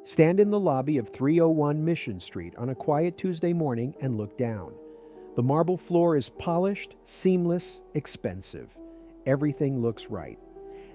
Stand in the lobby of 301 Mission Street on a quiet Tuesday morning and look down. The marble floor is polished, seamless, expensive. Everything looks right.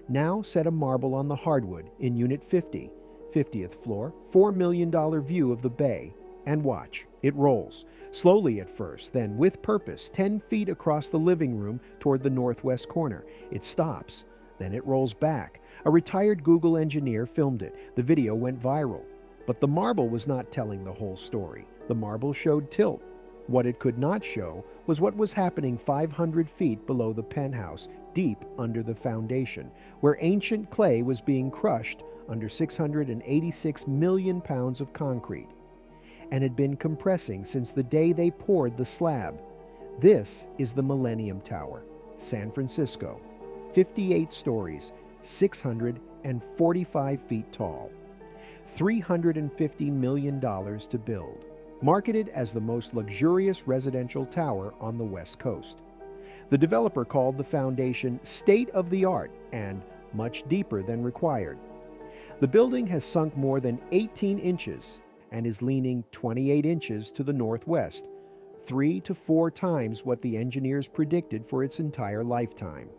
Now set a marble on the hardwood in Unit 50, 50th floor, $4 million view of the bay, and watch. It rolls, slowly at first, then with purpose, 10 feet across the living room toward the northwest corner. It stops, then it rolls back. A retired Google engineer filmed it. The video went viral. But the marble was not telling the whole story. The marble showed tilt. What it could not show was what was happening 500 feet below the penthouse, deep under the foundation, where ancient clay was being crushed under 686 million pounds of concrete, and had been compressing since the day they poured the slab. This is the Millennium Tower, San Francisco, 58 stories, 645 feet tall, $350 million to build. Marketed as the most luxurious residential tower on the West Coast. The developer called the foundation state-of-the-art and much deeper than required. The building has sunk more than 18 inches and is leaning 28 inches to the northwest, 3 to 4 times what the engineers predicted for its entire lifetime.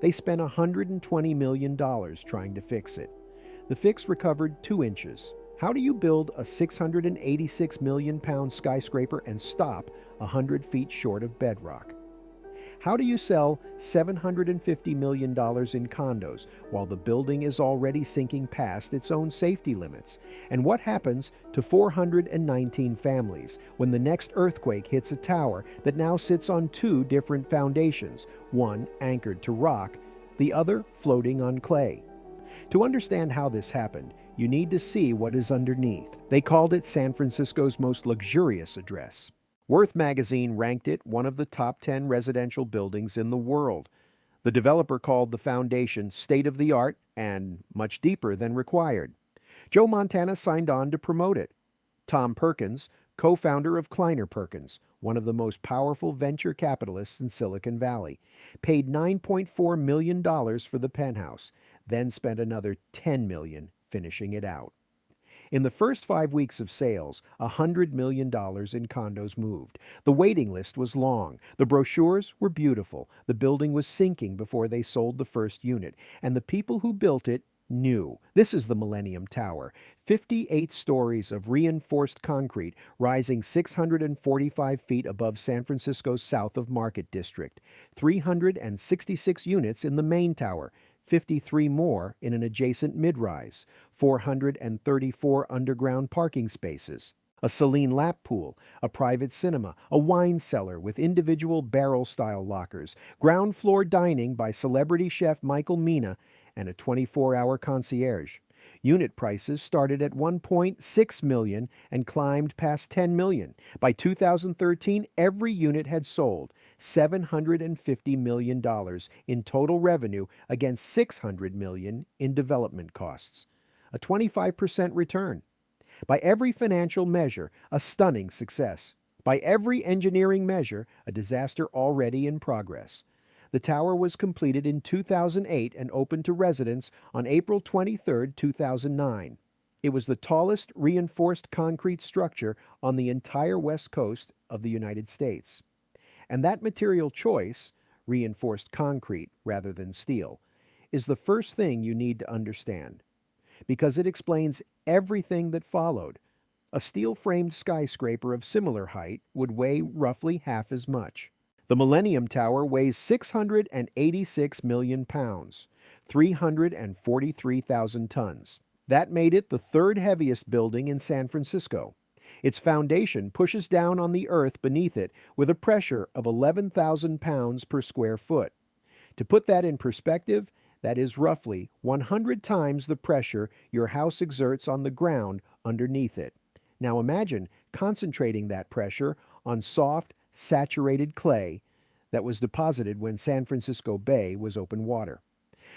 They spent $120 million trying to fix it. The fix recovered 2 inches. How do you build a 686 million pound skyscraper and stop 100 feet short of bedrock? How do you sell $750 million in condos while the building is already sinking past its own safety limits? And what happens to 419 families when the next earthquake hits a tower that now sits on 2 different foundations, one anchored to rock, the other floating on clay? To understand how this happened, you need to see what is underneath. They called it San Francisco's most luxurious address. Worth magazine ranked it one of the top 10 residential buildings in the world. The developer called the foundation state-of-the-art and much deeper than required. Joe Montana signed on to promote it. Tom Perkins, co-founder of Kleiner Perkins, one of the most powerful venture capitalists in Silicon Valley, paid $9.4 million for the penthouse, then spent another $10 million finishing it out. In the first 5 weeks of sales, $100 million in condos moved. The waiting list was long. The brochures were beautiful. The building was sinking before they sold the first unit, and the people who built it knew. This is the Millennium Tower, 58 stories of reinforced concrete rising 645 feet above San Francisco's South of Market District, 366 units in the main tower, 53 more in an adjacent mid-rise, 434 underground parking spaces, a saline lap pool, a private cinema, a wine cellar with individual barrel-style lockers, ground floor dining by celebrity chef Michael Mina, and a 24-hour concierge. Unit prices started at $1.6 million and climbed past $10 million. By 2013, every unit had sold, $750 million in total revenue against $600 million in development costs. A 25% return. By every financial measure, a stunning success. By every engineering measure, a disaster already in progress. The tower was completed in 2008 and opened to residents on April 23, 2009. It was the tallest reinforced concrete structure on the entire west coast of the United States. And that material choice, reinforced concrete rather than steel, is the first thing you need to understand, because it explains everything that followed. A steel-framed skyscraper of similar height would weigh roughly half as much. The Millennium Tower weighs 686 million pounds, 343,000 tons. That made it the third heaviest building in San Francisco. Its foundation pushes down on the earth beneath it with a pressure of 11,000 pounds per square foot. To put that in perspective, that is roughly 100 times the pressure your house exerts on the ground underneath it. Now imagine concentrating that pressure on soft, saturated clay that was deposited when San Francisco Bay was open water.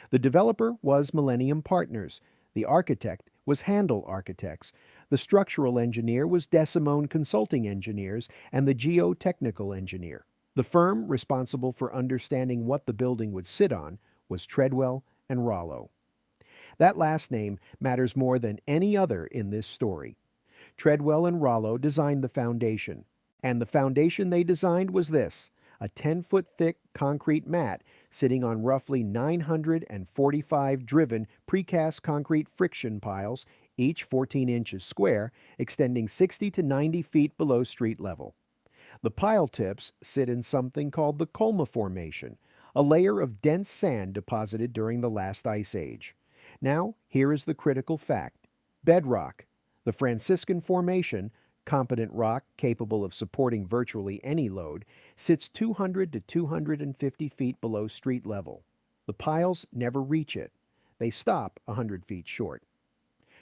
The developer was Millennium Partners. The architect was Handel Architects. The structural engineer was Desimone Consulting Engineers, and the geotechnical engineer. The firm responsible for understanding what the building would sit on was Treadwell and Rollo. That last name matters more than any other in this story. Treadwell and Rollo designed the foundation, and the foundation they designed was this: a 10-foot thick concrete mat sitting on roughly 945 driven precast concrete friction piles, each 14 inches square, extending 60 to 90 feet below street level. The pile tips sit in something called the Colma Formation, a layer of dense sand deposited during the last ice age. Now, here is the critical fact: bedrock. The Franciscan Formation, competent rock capable of supporting virtually any load, sits 200 to 250 feet below street level. The piles never reach it. They stop 100 feet short.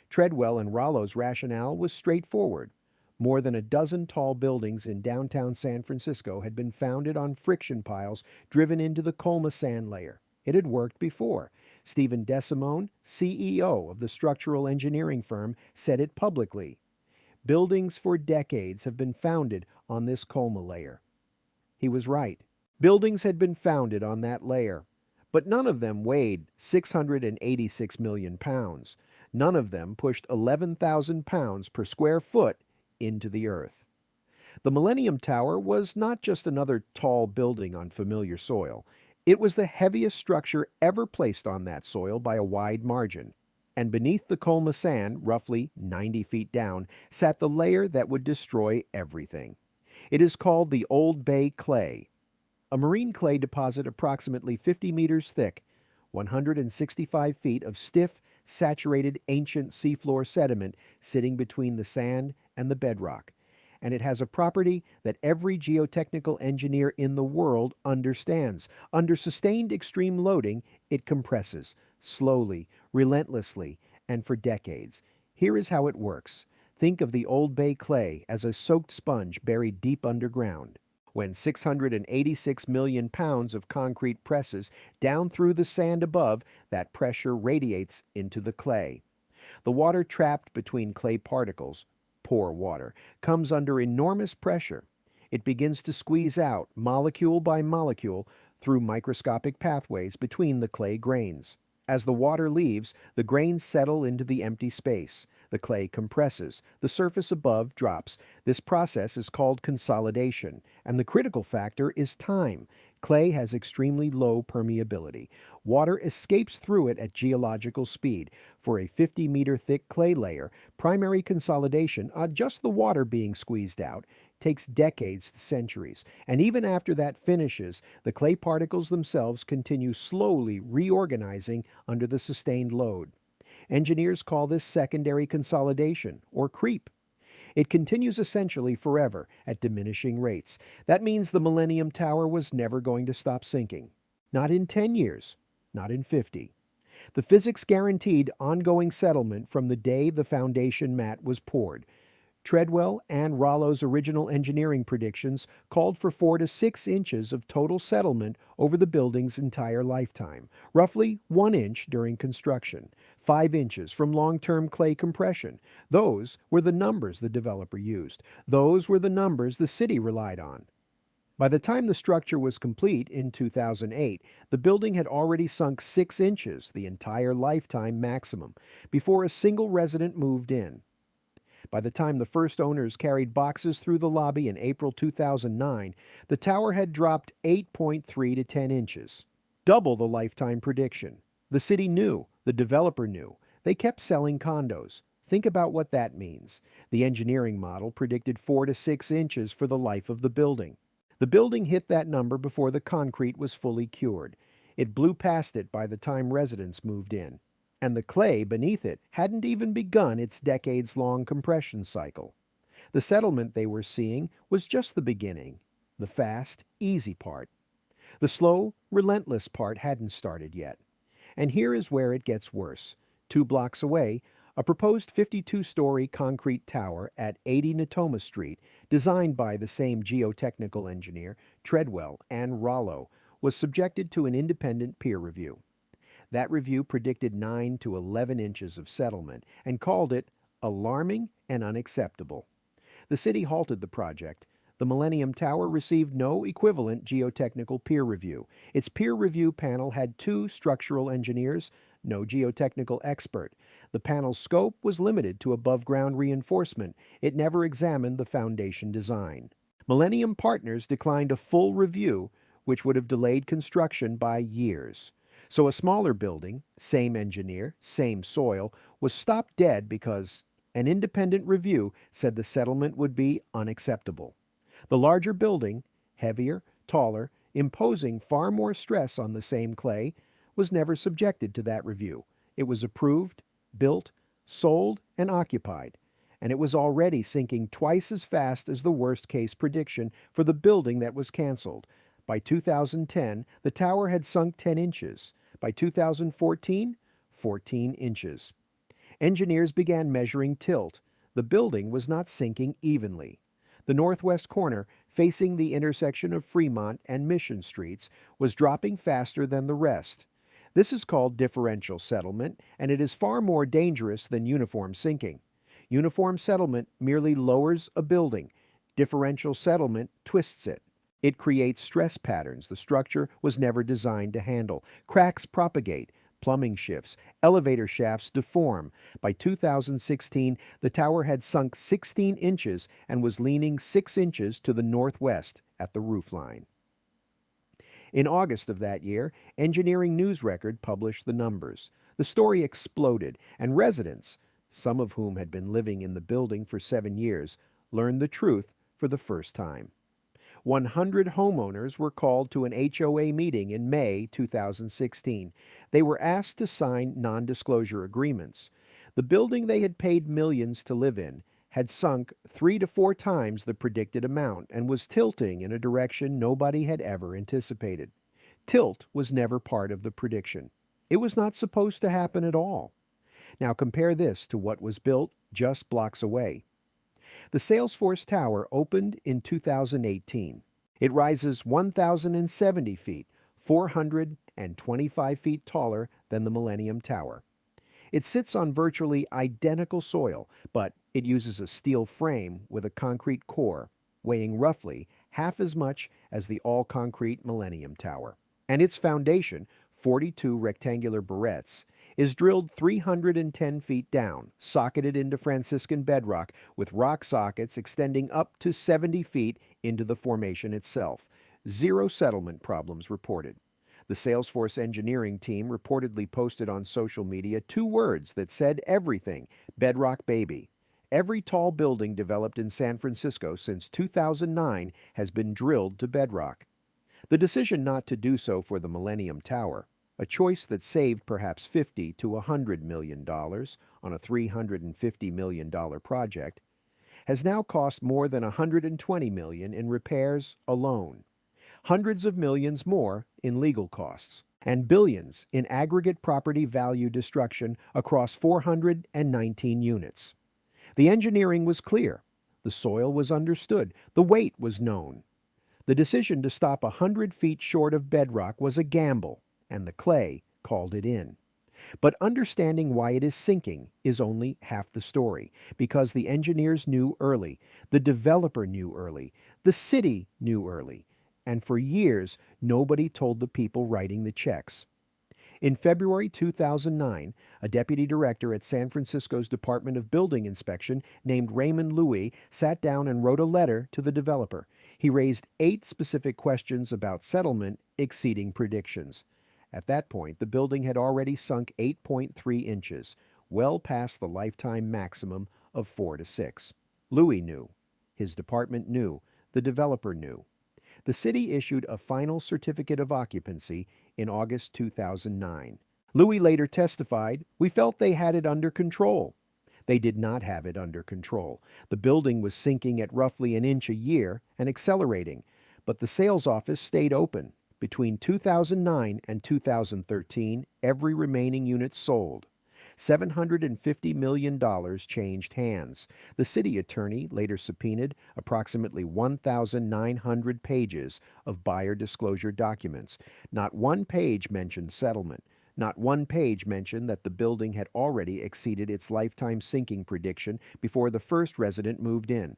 Treadwell and Rollo's rationale was straightforward. More than a dozen tall buildings in downtown San Francisco had been founded on friction piles driven into the Colma sand layer. It had worked before. Stephen DeSimone, CEO of the structural engineering firm, said it publicly. Buildings for decades have been founded on this Colma layer. He was right. Buildings had been founded on that layer, but none of them weighed 686 million pounds. None of them pushed 11,000 pounds per square foot into the earth. The Millennium Tower was not just another tall building on familiar soil. It was the heaviest structure ever placed on that soil by a wide margin. And beneath the Colma sand, roughly 90 feet down, sat the layer that would destroy everything. It is called the Old Bay Clay, a marine clay deposit approximately 50 meters thick, 165 feet of stiff, saturated ancient seafloor sediment sitting between the sand and the bedrock. And it has a property that every geotechnical engineer in the world understands. Under sustained extreme loading, it compresses, slowly, relentlessly, and for decades. Here is how it works. Think of the Old Bay Clay as a soaked sponge buried deep underground. When 686 million pounds of concrete presses down through the sand above, that pressure radiates into the clay. The water trapped between clay particles, pore water, comes under enormous pressure. It begins to squeeze out, molecule by molecule, through microscopic pathways between the clay grains. As the water leaves, the grains settle into the empty space. The clay compresses. The surface above drops. This process is called consolidation, and the critical factor is time. Clay has extremely low permeability. Water escapes through it at geological speed. For a 50-meter thick clay layer, primary consolidation, just the water being squeezed out, takes decades to centuries. And even after that finishes, the clay particles themselves continue slowly reorganizing under the sustained load. Engineers call this secondary consolidation, or creep. It continues essentially forever at diminishing rates. That means the Millennium Tower was never going to stop sinking. Not in 10 years, not in 50. The physics guaranteed ongoing settlement from the day the foundation mat was poured. Treadwell and Rollo's original engineering predictions called for 4 to 6 inches of total settlement over the building's entire lifetime, roughly 1 inch during construction, 5 inches from long-term clay compression. Those were the numbers the developer used. Those were the numbers the city relied on. By the time the structure was complete in 2008, the building had already sunk 6 inches, the entire lifetime maximum, before a single resident moved in. By the time the first owners carried boxes through the lobby in April 2009, the tower had dropped 8.3 to 10 inches, double the lifetime prediction. The city knew, the developer knew. They kept selling condos. Think about what that means. The engineering model predicted 4 to 6 inches for the life of the building. The building hit that number before the concrete was fully cured. It blew past it by the time residents moved in. And the clay beneath it hadn't even begun its decades-long compression cycle. The settlement they were seeing was just the beginning, the fast, easy part. The slow, relentless part hadn't started yet. And here is where it gets worse. 2 blocks away, a proposed 52-story concrete tower at 80 Natoma Street, designed by the same geotechnical engineer, Treadwell and Rollo, was subjected to an independent peer review. That review predicted 9 to 11 inches of settlement and called it alarming and unacceptable. The city halted the project. The Millennium Tower received no equivalent geotechnical peer review. Its peer review panel had 2 structural engineers, no geotechnical expert. The panel's scope was limited to above-ground reinforcement. It never examined the foundation design. Millennium Partners declined a full review, which would have delayed construction by years. So a smaller building, same engineer, same soil, was stopped dead because an independent review said the settlement would be unacceptable. The larger building, heavier, taller, imposing far more stress on the same clay, was never subjected to that review. It was approved, built, sold, and occupied, and it was already sinking twice as fast as the worst-case prediction for the building that was canceled. By 2010, the tower had sunk 10 inches. By 2014, 14 inches. Engineers began measuring tilt. The building was not sinking evenly. The northwest corner, facing the intersection of Fremont and Mission Streets, was dropping faster than the rest. This is called differential settlement, and it is far more dangerous than uniform sinking. Uniform settlement merely lowers a building. Differential settlement twists it. It creates stress patterns the structure was never designed to handle. Cracks propagate. Plumbing shifts. Elevator shafts deform. By 2016, the tower had sunk 16 inches and was leaning 6 inches to the northwest at the roofline. In August of that year, Engineering News Record published the numbers. The story exploded, and residents, some of whom had been living in the building for 7 years, learned the truth for the first time. 100 homeowners were called to an HOA meeting in May 2016. They were asked to sign non-disclosure agreements. The building they had paid millions to live in had sunk 3 to 4 times the predicted amount and was tilting in a direction nobody had ever anticipated. Tilt was never part of the prediction. It was not supposed to happen at all. Now compare this to what was built just blocks away. The Salesforce Tower opened in 2018. It rises 1,070 feet, 425 feet taller than the Millennium Tower. It sits on virtually identical soil, but it uses a steel frame with a concrete core, weighing roughly half as much as the all-concrete Millennium Tower. And its foundation, 42 rectangular barrettes, is drilled 310 feet down, socketed into Franciscan bedrock, with rock sockets extending up to 70 feet into the formation itself. 0 settlement problems reported. The Salesforce engineering team reportedly posted on social media 2 words that said everything: bedrock baby. Every tall building developed in San Francisco since 2009 has been drilled to bedrock. The decision not to do so for the Millennium Tower, a choice that saved perhaps $50 to $100 million on a $350 million project, has now cost more than $120 million in repairs alone, hundreds of millions more in legal costs, and billions in aggregate property value destruction across 419 units. The engineering was clear. The soil was understood. The weight was known. The decision to stop 100 feet short of bedrock was a gamble, and the clay called it in. But understanding why it is sinking is only half the story, because the engineers knew early, the developer knew early, the city knew early, and for years nobody told the people writing the checks. In February 2009, a deputy director at San Francisco's Department of Building Inspection named Raymond Louis sat down and wrote a letter to the developer. He raised 8 specific questions about settlement exceeding predictions. At that point, the building had already sunk 8.3 inches, well past the lifetime maximum of 4 to 6. Louis knew. His department knew. The developer knew. The city issued a final certificate of occupancy in August 2009. Louis later testified, "We felt they had it under control." They did not have it under control. The building was sinking at roughly an inch a year and accelerating, but the sales office stayed open. Between 2009 and 2013, every remaining unit sold. $750 million changed hands. The city attorney later subpoenaed approximately 1,900 pages of buyer disclosure documents. Not one page mentioned settlement. Not one page mentioned that the building had already exceeded its lifetime sinking prediction before the first resident moved in.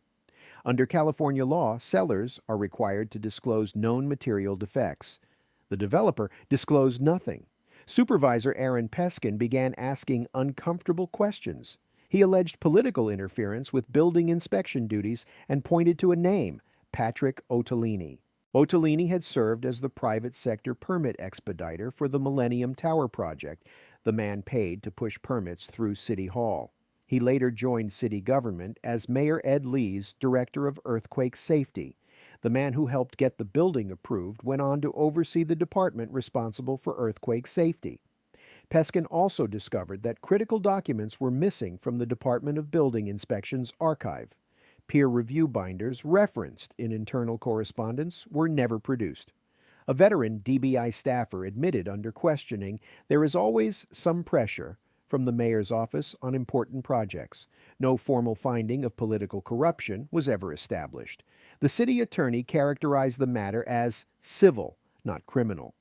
Under California law, sellers are required to disclose known material defects. The developer disclosed nothing. Supervisor Aaron Peskin began asking uncomfortable questions. He alleged political interference with building inspection duties and pointed to a name, Patrick Ottolini. Ottolini had served as the private sector permit expediter for the Millennium Tower project, the man paid to push permits through City Hall. He later joined city government as Mayor Ed Lee's director of earthquake safety. The man who helped get the building approved went on to oversee the department responsible for earthquake safety. Peskin also discovered that critical documents were missing from the Department of Building Inspection's archive. Peer review binders referenced in internal correspondence were never produced. A veteran DBI staffer admitted under questioning there is always some pressure from the mayor's office on important projects. No formal finding of political corruption was ever established. The city attorney characterized the matter as civil, not criminal.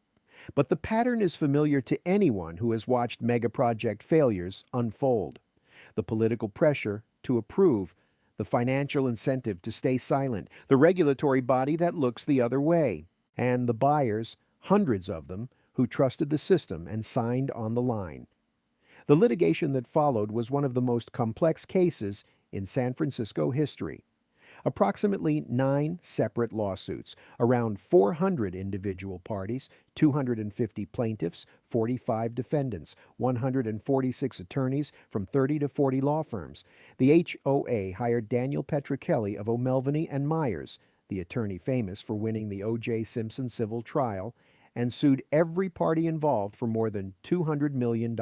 But the pattern is familiar to anyone who has watched megaproject failures unfold. The political pressure to approve, the financial incentive to stay silent, the regulatory body that looks the other way, and the buyers, hundreds of them, who trusted the system and signed on the line. The litigation that followed was one of the most complex cases in San Francisco history. Approximately 9 separate lawsuits, around 400 individual parties, 250 plaintiffs, 45 defendants, 146 attorneys from 30 to 40 law firms. The HOA hired Daniel Petrocelli of O'Melveny and Myers, the attorney famous for winning the O.J. Simpson civil trial, and sued every party involved for more than $200 million.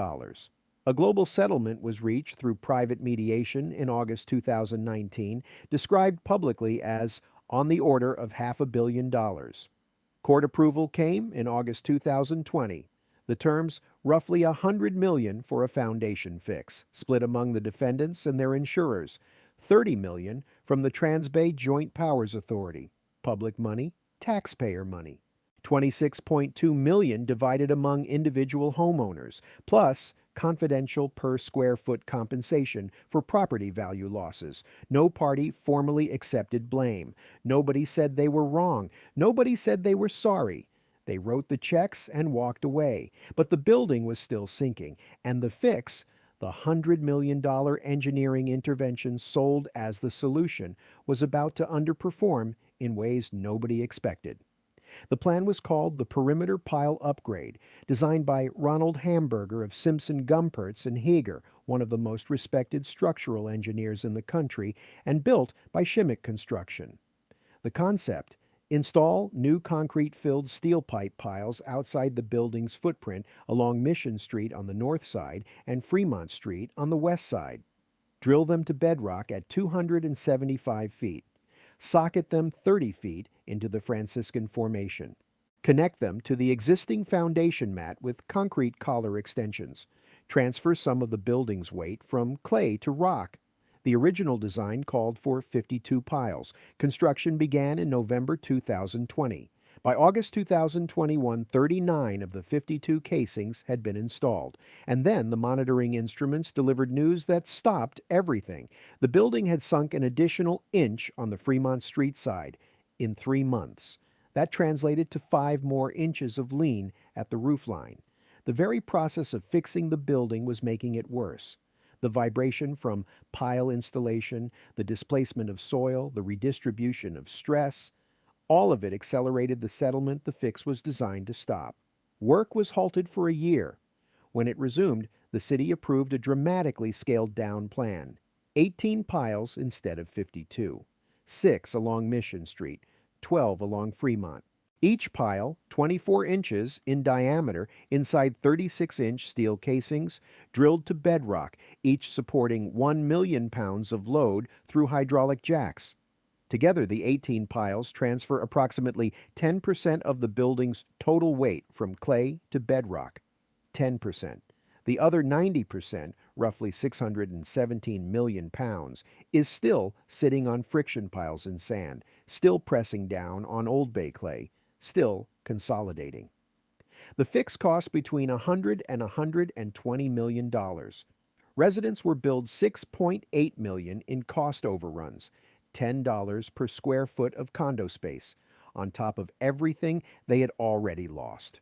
A global settlement was reached through private mediation in August 2019, described publicly as on the order of $500 million. Court approval came in August 2020. The terms, roughly $100 million for a foundation fix, split among the defendants and their insurers, $30 million from the Transbay Joint Powers Authority, public money, taxpayer money, $26.2 million divided among individual homeowners, plus confidential per square foot compensation for property value losses. No party formally accepted blame. Nobody said they were wrong. Nobody said they were sorry. They wrote the checks and walked away. But the building was still sinking, and the fix, the $100 million engineering intervention sold as the solution, was about to underperform in ways nobody expected. The plan was called the Perimeter Pile Upgrade, designed by Ronald Hamburger of Simpson Gumpertz and Heger, one of the most respected structural engineers in the country, and built by Shimmick Construction. The concept: install new concrete-filled steel pipe piles outside the building's footprint along Mission Street on the north side and Fremont Street on the west side. Drill them to bedrock at 275 feet. Socket them 30 feet into the Franciscan Formation. Connect them to the existing foundation mat with concrete collar extensions. Transfer some of the building's weight from clay to rock. The original design called for 52 piles. Construction began in November 2020. By August 2021, 39 of the 52 casings had been installed, and then the monitoring instruments delivered news that stopped everything. The building had sunk an additional inch on the Fremont Street side in 3 months. That translated to 5 more inches of lean at the roofline. The very process of fixing the building was making it worse. The vibration from pile installation, the displacement of soil, the redistribution of stress, all of it accelerated the settlement the fix was designed to stop. Work was halted for a year. When it resumed, the city approved a dramatically scaled-down plan. 18 piles instead of 52. 6 along Mission Street, 12 along Fremont. Each pile, 24 inches in diameter, inside 36-inch steel casings, drilled to bedrock, each supporting 1 million pounds of load through hydraulic jacks. Together, the 18 piles transfer approximately 10% of the building's total weight from clay to bedrock. 10%. The other 90%, roughly 617 million pounds, is still sitting on friction piles in sand, still pressing down on Old Bay clay, still consolidating. The fix cost between $100 and $120 million. Residents were billed $6.8 million in cost overruns, $10 per square foot of condo space, on top of everything they had already lost.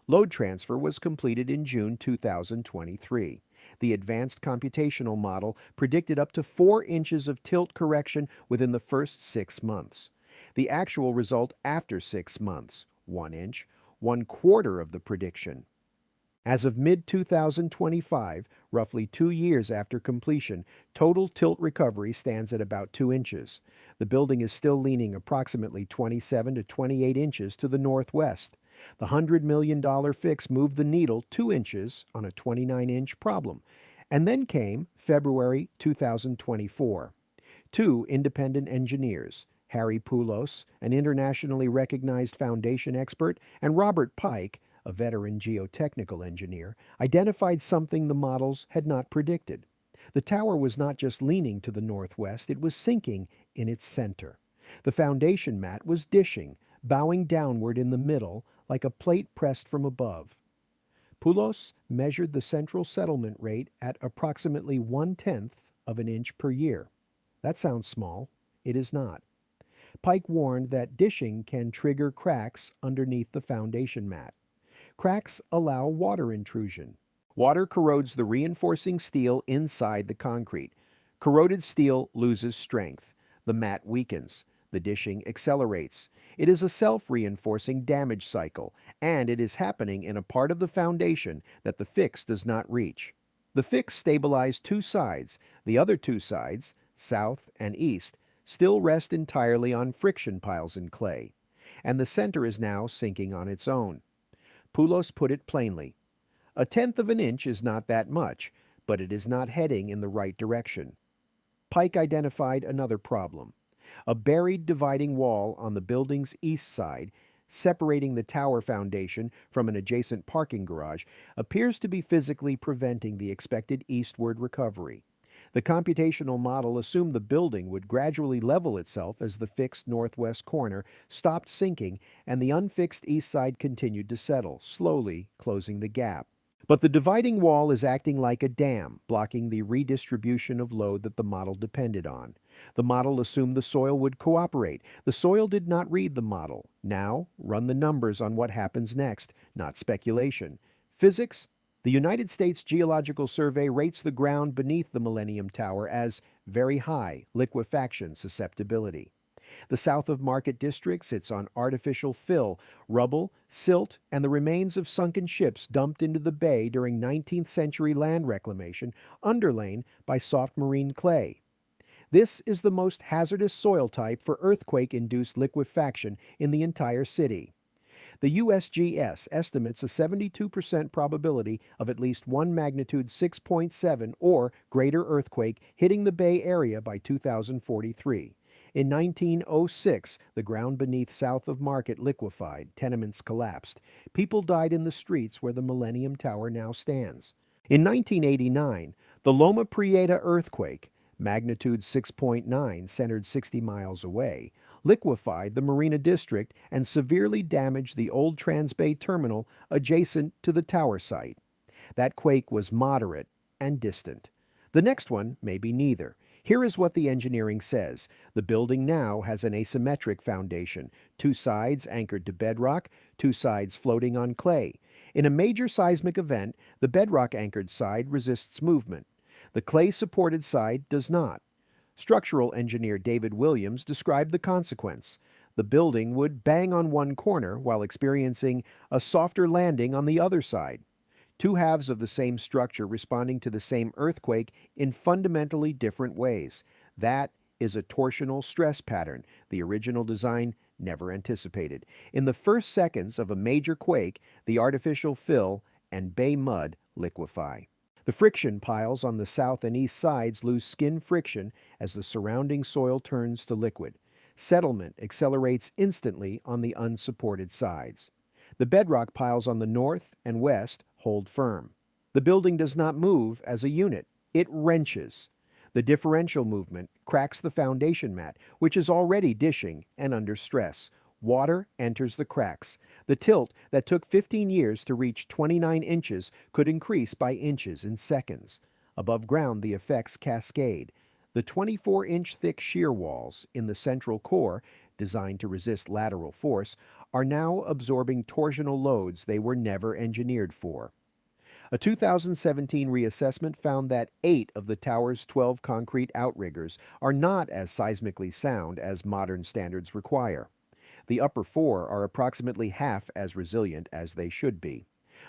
Load transfer was completed in June 2023. The advanced computational model predicted up to 4 inches of tilt correction within the first 6 months. The actual result after 6 months, 1 inch, 1/4 of the prediction. As of mid-2025, roughly 2 years after completion, total tilt recovery stands at about 2 inches. The building is still leaning approximately 27 to 28 inches to the northwest. The $100 million fix moved the needle 2 inches on a 29-inch problem. And then came February 2024. 2 independent engineers, Harry Poulos, an internationally recognized foundation expert, and Robert Pike, a veteran geotechnical engineer, identified something the models had not predicted. The tower was not just leaning to the northwest, it was sinking in its center. The foundation mat was dishing, bowing downward in the middle like a plate pressed from above. Poulos measured the central settlement rate at approximately 1/10 of an inch per year. That sounds small. It is not. Pike warned that dishing can trigger cracks underneath the foundation mat. Cracks allow water intrusion. Water corrodes the reinforcing steel inside the concrete. Corroded steel loses strength. The mat weakens. The dishing accelerates. It is a self-reinforcing damage cycle, and it is happening in a part of the foundation that the fix does not reach. The fix stabilized 2 sides. The other 2 sides, south and east, still rest entirely on friction piles and clay, and the center is now sinking on its own. Poulos put it plainly. 1/10 of an inch is not that much, but it is not heading in the right direction. Pike identified another problem. A buried dividing wall on the building's east side, separating the tower foundation from an adjacent parking garage, appears to be physically preventing the expected eastward recovery. The computational model assumed the building would gradually level itself as the fixed northwest corner stopped sinking and the unfixed east side continued to settle, slowly closing the gap. But the dividing wall is acting like a dam, blocking the redistribution of load that the model depended on. The model assumed the soil would cooperate. The soil did not read the model. Now, run the numbers on what happens next, not speculation. Physics? The United States Geological Survey rates the ground beneath the Millennium Tower as very high liquefaction susceptibility. The south of Market District sits on artificial fill, rubble, silt, and the remains of sunken ships dumped into the bay during 19th century land reclamation, underlain by soft marine clay. This is the most hazardous soil type for earthquake-induced liquefaction in the entire city. The USGS estimates a 72% probability of at least one magnitude 6.7 or greater earthquake hitting the Bay Area by 2043. In 1906, the ground beneath south of Market liquefied, tenements collapsed. People died in the streets where the Millennium Tower now stands. In 1989, the Loma Prieta earthquake, magnitude 6.9, centered 60 miles away, liquefied the Marina District and severely damaged the old Transbay terminal adjacent to the tower site. That quake was moderate and distant. The next one may be neither. Here is what the engineering says. The building now has an asymmetric foundation, 2 sides anchored to bedrock, 2 sides floating on clay. In a major seismic event, the bedrock-anchored side resists movement. The clay-supported side does not. Structural engineer David Williams described the consequence. The building would bang on one corner while experiencing a softer landing on the other side. 2 halves of the same structure responding to the same earthquake in fundamentally different ways. That is a torsional stress pattern the original design never anticipated. In the first seconds of a major quake, the artificial fill and bay mud liquefy. The friction piles on the south and east sides lose skin friction as the surrounding soil turns to liquid. Settlement accelerates instantly on the unsupported sides. The bedrock piles on the north and west hold firm. The building does not move as a unit. It wrenches. The differential movement cracks the foundation mat, which is already dishing and under stress. Water enters the cracks. The tilt that took 15 years to reach 29 inches could increase by inches in seconds. Above ground, the effects cascade. The 24-inch thick shear walls in the central core, designed to resist lateral force, are now absorbing torsional loads they were never engineered for. A 2017 reassessment found that 8 of the tower's 12 concrete outriggers are not as seismically sound as modern standards require. The upper 4 are approximately half as resilient as they should be.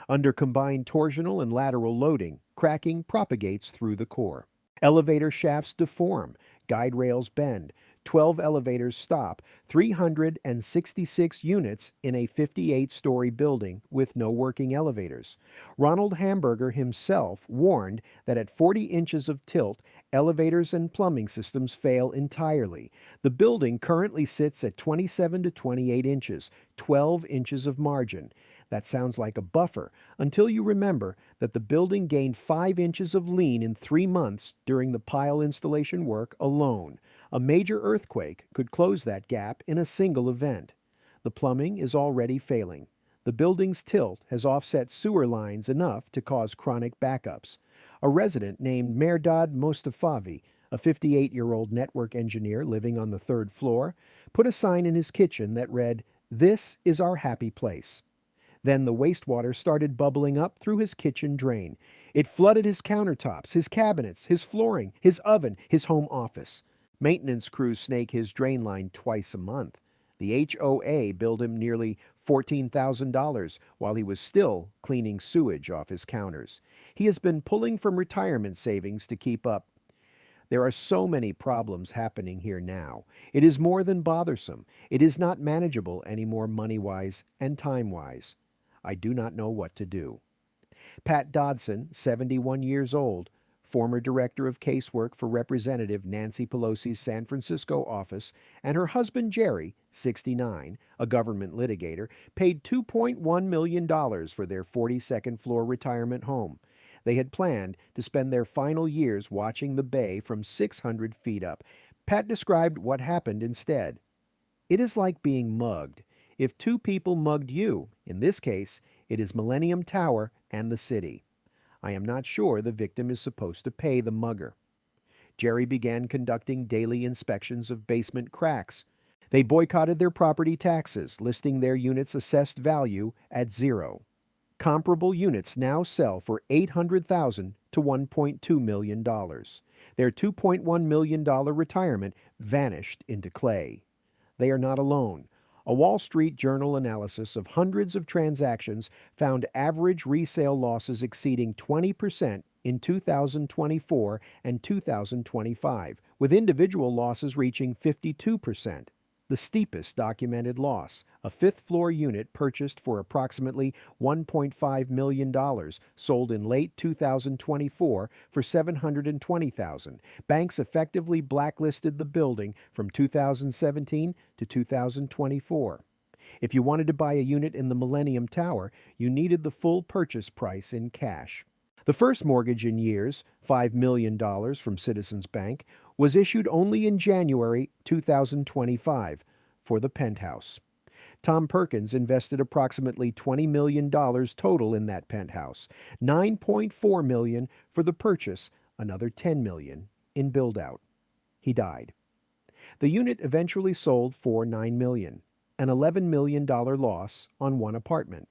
Under combined torsional and lateral loading, cracking propagates through the core. Elevator shafts deform, guide rails bend, 12 elevators stop, 366 units in a 58-story building with no working elevators. Ronald Hamburger himself warned that at 40 inches of tilt, elevators and plumbing systems fail entirely. The building currently sits at 27 to 28 inches, 12 inches of margin. That sounds like a buffer, until you remember that the building gained 5 inches of lean in 3 months during the pile installation work alone. A major earthquake could close that gap in a single event. The plumbing is already failing. The building's tilt has offset sewer lines enough to cause chronic backups. A resident named Mehrdad Mostafavi, a 58-year-old network engineer living on the 3rd floor, put a sign in his kitchen that read, "This is our happy place." Then the wastewater started bubbling up through his kitchen drain. It flooded his countertops, his cabinets, his flooring, his oven, his home office. Maintenance crews snake his drain line twice a month. The HOA billed him nearly $14,000 while he was still cleaning sewage off his counters. He has been pulling from retirement savings to keep up. There are so many problems happening here now. It is more than bothersome. It is not manageable anymore money-wise and time-wise. I do not know what to do. Pat Dodson, 71 years old, former director of casework for Representative Nancy Pelosi's San Francisco office, and her husband Jerry, 69, a government litigator, paid $2.1 million for their 42nd floor retirement home. They had planned to spend their final years watching the bay from 600 feet up. Pat described what happened instead. "It is like being mugged. If 2 people mugged you, in this case, it is Millennium Tower and the city. I am not sure the victim is supposed to pay the mugger." Jerry began conducting daily inspections of basement cracks. They boycotted their property taxes, listing their units' assessed value at 0. Comparable units now sell for $800,000 to $1.2 million. Their $2.1 million retirement vanished into clay. They are not alone. A Wall Street Journal analysis of hundreds of transactions found average resale losses exceeding 20% in 2024 and 2025, with individual losses reaching 52%. The steepest documented loss, a 5th-floor unit purchased for approximately $1.5 million, sold in late 2024 for $720,000. Banks effectively blacklisted the building from 2017 to 2024. If you wanted to buy a unit in the Millennium Tower, you needed the full purchase price in cash. The first mortgage in years, $5 million from Citizens Bank, was issued only in January 2025 for the penthouse. Tom Perkins invested approximately $20 million total in that penthouse, $9.4 million for the purchase, another $10 million in build-out. He died. The unit eventually sold for $9 million, an $11 million loss on one apartment.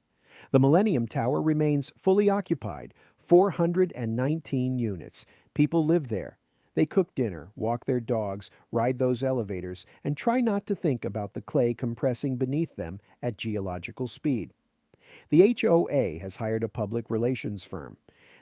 The Millennium Tower remains fully occupied, 419 units. People live there. They cook dinner, walk their dogs, ride those elevators, and try not to think about the clay compressing beneath them at geological speed. The HOA has hired a public relations firm.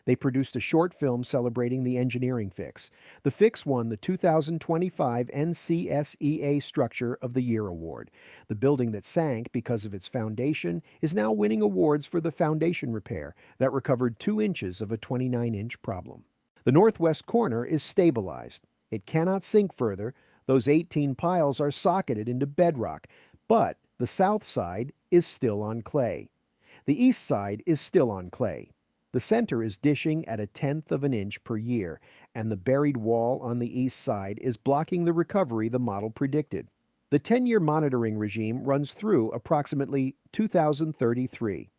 They produced a short film celebrating the engineering fix. The fix won the 2025 NCSEA Structure of the Year Award. The building that sank because of its foundation is now winning awards for the foundation repair that recovered 2 inches of a 29-inch problem. The northwest corner is stabilized. It cannot sink further. Those 18 piles are socketed into bedrock, but the south side is still on clay. The east side is still on clay. The center is dishing at 1/10 of an inch per year, and the buried wall on the east side is blocking the recovery the model predicted. The 10-year monitoring regime runs through approximately 2033.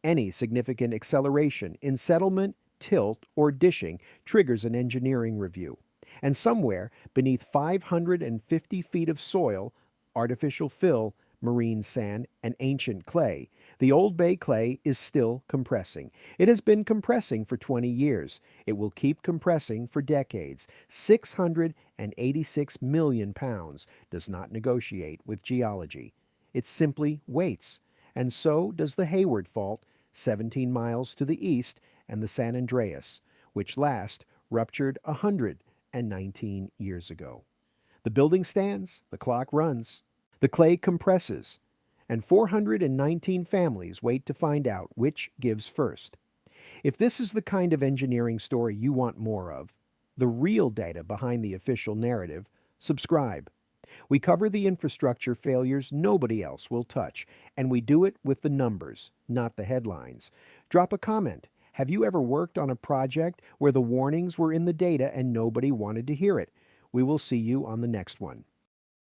Any significant acceleration in settlement, tilt, or dishing triggers an engineering review. And somewhere beneath 550 feet of soil, artificial fill, marine sand, and ancient clay, the Old Bay clay is still compressing. It has been compressing for 20 years. It will keep compressing for decades. 686 million pounds does not negotiate with geology. It simply waits. And so does the Hayward Fault, 17 miles to the east, and the San Andreas, which last ruptured 119 years ago. The building stands, the clock runs, the clay compresses, and 419 families wait to find out which gives first. If this is the kind of engineering story you want more of, the real data behind the official narrative, subscribe. We cover the infrastructure failures nobody else will touch, and we do it with the numbers, not the headlines. Drop a comment. Have you ever worked on a project where the warnings were in the data and nobody wanted to hear it? We will see you on the next one.